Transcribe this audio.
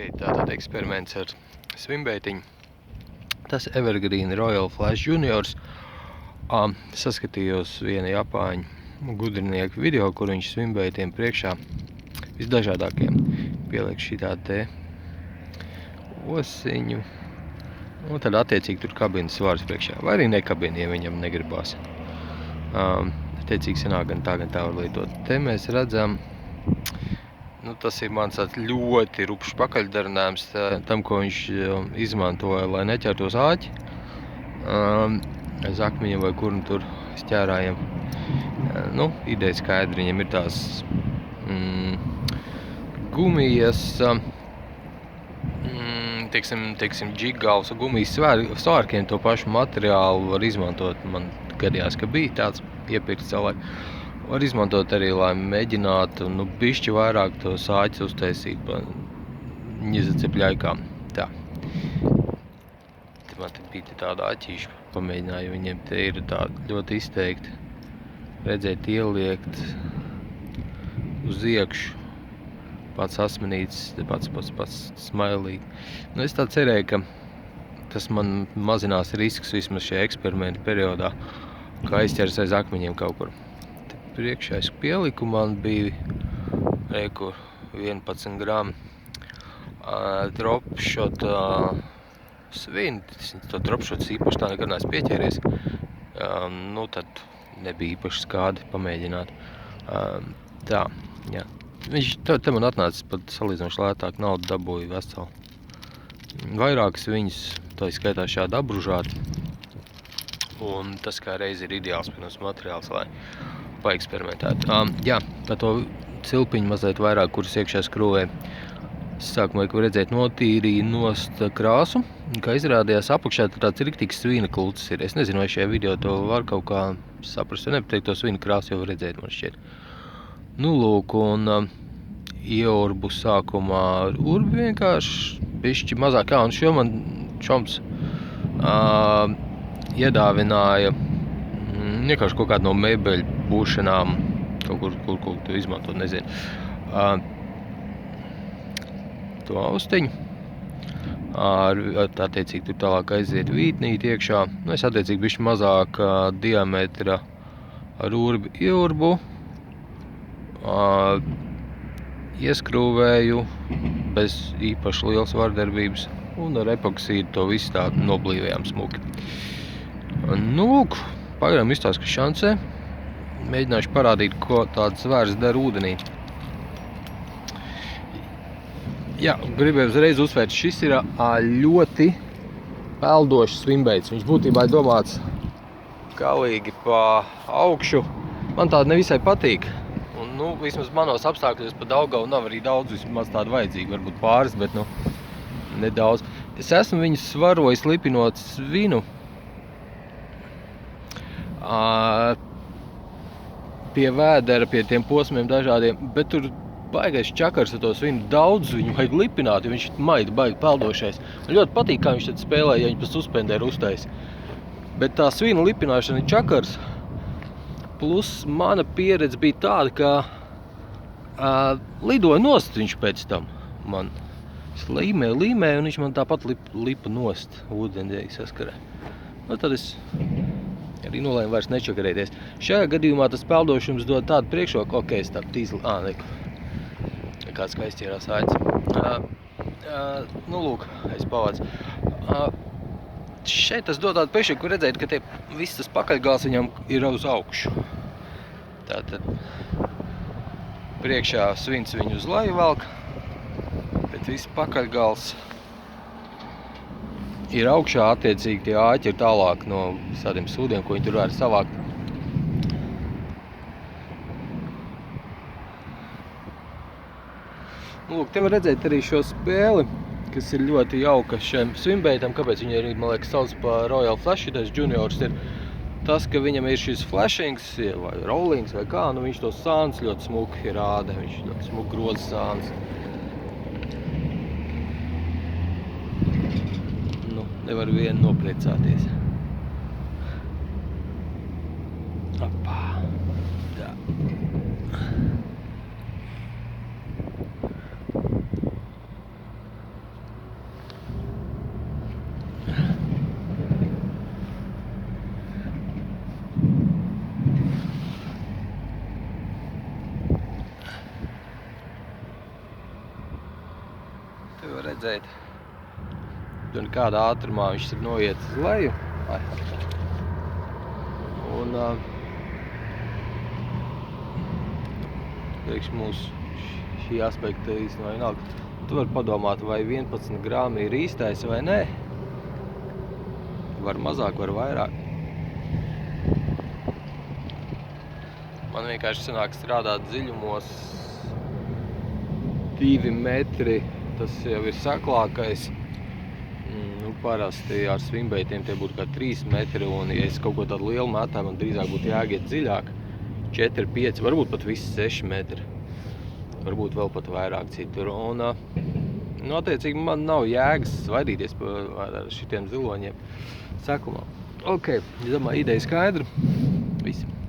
Tātad eksperiments ar svimbeitiņu. Tas Evergreen Royal Flush Juniors. Saskatījos viena Japāņu gudrinieku video, kur viņš svimbeitiem priekšā visdažādākiem pieliek šitā te osiņu. Un tad attiecīgi tur kabinas svars priekšā. Vai arī nekabina, ja viņam negribās. Attiecīgi sanāk gan tā var lietot. Te mēs redzam, tas ir mans ļoti rupšs pakaļdarinājums tam, ko viņš izmantoja, lai neķertos āķi. Aiz akmeņiem vai kur tur ķērājiem. Ideja skaidra, viņam ir tās gumijas, teiksim, džigausa gumijas svārkiem to pašu materiālu var izmantot. Man gadījās, ka bija tāds iepirkts cilvēk. Var izmantot arī, lai mēģinātu bišķi vairāk to sāķis uztaisīt pa ņizacepļaikām. Tā. Te man te bija tāda aķīša pamēģināju, viņiem te ir tāda ļoti izteikti redzēt ieliekt uz iekšu. Pats asmenītis, pats smailīt. Es tā cerēju, ka tas man mazinās risks vismaz šajā eksperimenta periodā, kā aizķeras aiz akmeņiem kaut kur. Te priekšā es pieliku, man bija 11 gramu dropshot svini. To dropshots īpaši tā nekad neesmu pieķēries. Tad nebija īpaši skādi pamēģināt. Tā, jā. Viņš te man atnācis pat salīdzinoši lētāk, naudu dabūja veselu. Vairākas viņas, tā skaitā šādi apbružāti. Un tas kā reiz ir ideāls pirms materiāls, lai paeksperimentētu. Tā to cilpiņu mazliet vairāk, kuras iekšā skrūvē. Sākumā, ko redzēt, notīrīja nost krāsu. Kā izrādījās, apakšā tāds riktīgs svīna kults ir. Es nezinu, vai šajā video to var kaut kā saprast, vai nepateikt, to svīna krāsu jau var redzēt, man šķiet. Lūk, un ieurbu sākumā urbi vienkārši bišķi mazāk. Un šo man čoms iedāvināja vienkārši kaut kādu no mēbeļu būšanām, kaut kur tu izmantot, nezinu. To austiņu. Attiecīgi tur tālāk aiziet vītnīt iekšā. Es attiecīgi bišķi mazāk diametra ar urbi ieurbu. Ieskrūvēju bez īpaši lielas vardarbības un ar epoksīdu to visu tā noblīvējām smuki. Lūk, pagaidām izstāsta, ka šancē. Mēģināšu parādīt, ko tāds zvērs dara ūdenī. Jā, gribēju uzreiz uzsvērt, šis ir ļoti peldošs svimbeits. Viņš būtībā ir domāts galīgi pa augšu. Man tāda nevisai patīk. Vismaz manos apstākļos pa Daugavu nav arī daudz, vismaz tādu vajadzīgu, varbūt pāris, bet nedaudz. Es esmu viņus svarojis lipinot svinu pie vēdera, pie tiem posmiem dažādiem, bet tur baigais čakars ar to svinu. Daudz viņu vajag lipināt, jo viņš maida baigi peldošais. Man ļoti patīk, kā viņš tad spēlē, ja viņš pa suspendēru uztais. Bet tā svina lipināšana ir čakars. Plus mana pieredze bija tāda, ka lidoja nost viņš pēc tam man. Es līmēju, un viņš man tāpat lipa nost ūdendēji saskarē. Tad es arī nolēmu vairs nečakarēties. Šajā gadījumā tas peldošums dod tādu priekšroku, es tā tīzli, kāds kā aizķērās āķis. Lūk, es pavācu. Šeit tas dod tādu priekšroku, kur redzēt, ka viss tas pakaļgals viņam ir uz augšu. Tātad priekšā svins viņu uz leju velk, bet viss pakaļgals ir augšā, attiecīgi tie āķi ir tālāk no visādiem sūdiem, ko viņi tur var savākt. Lūk, te var redzēt arī šo spēli, kas ir ļoti jauka šiem svimbeitam, kāpēc viņi arī, man liekas, sauc pa Royal Flush, šitais juniors ir tas, ka viņam ir šis flashings, vai rollings, vai kā, viņš to sāns ļoti smuki rāda, viņš ļoti smuki groza sāns. Nevar vien nopriecāties. Apā. Tā. Te var redzēt, tur nekādā ātrumā viņš tur noiet uz leju. Un priekš mūsu šī aspekta īstenībā vienalga. Tu vari padomāt, vai 11 grāmi ir īstais vai nē. Var mazāk, var vairāk. Man vienkārši sanāk strādāt dziļumos 2 metri, tas jau ir saklākais. Nu, parasti ar svimbeitiem tie būtu kā 3 metri, un ja es kaut ko tādu lielu metā, man drīzāk būtu jāiet dziļāk. 4, 5, varbūt pat visi 6 metri. Varbūt vēl pat vairāk citur. Un, nu, attiecīgi, man nav jēgas svaidīties par šitiem ziloņiem sekumā. Ok, es domāju, ideja skaidra. Viss.